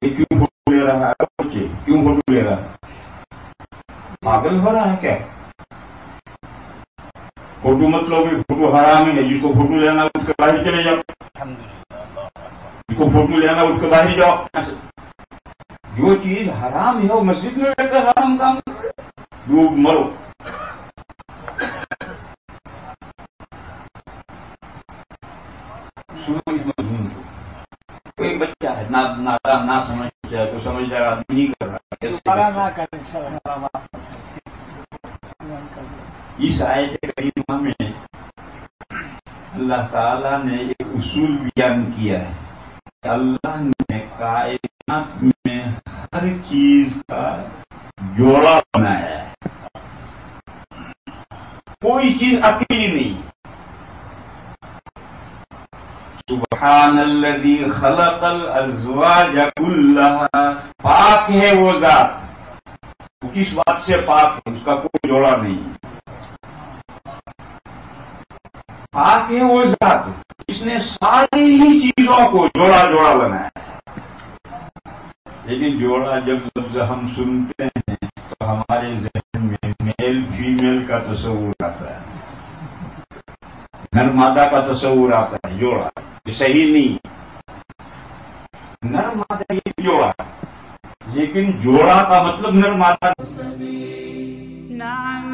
یہ کیوں فوٹو لے رہا ہے بچے؟ کیوں فوٹو لے رہا ہے؟ پاگل ہو رہا ہے کیا؟ فوٹو مطلب فوٹو حرام ہے. جس کو فوٹو لینا اس کے باہر چلے جاؤ. جس کو فوٹو لینا اس کے باہر جاؤ. جو چیز حرام ہے وہ مسجد میں بیٹھ کر حرام کام ڈوب مرو. سنو اس مضمون کو. کوئی بچہ ہے نہ سمجھ جائے تو سمجھ جائے آدمی نہیں کر رہا. اس آیت کریمہ میں اللہ تعالیٰ نے ایک اصول بیان کیا ہے کہ اللہ نے کائنات میں ہر چیز کا جوڑا بنایا ہے. کوئی چیز اکیلی نہیں. سبحان الذی خلق الازواج کلھا. پاک ہے وہ ذات. وہ کس بات سے پاک ہے؟ اس کا کوئی جوڑا نہیں. پاک ہے وہ ذات اس نے ساری ہی چیزوں کو جوڑا جوڑا بنایا. لیکن جوڑا جب لفظ ہم سنتے ہیں تو ہمارے ذہن میں میل فیمیل کا تصور آتا ہے، نر مادہ کا تصور آتا ہے. جوڑا یہ صحیح نہیں. نر مادہ یہ جوڑا، لیکن جوڑا کا مطلب نر مادہ. نعم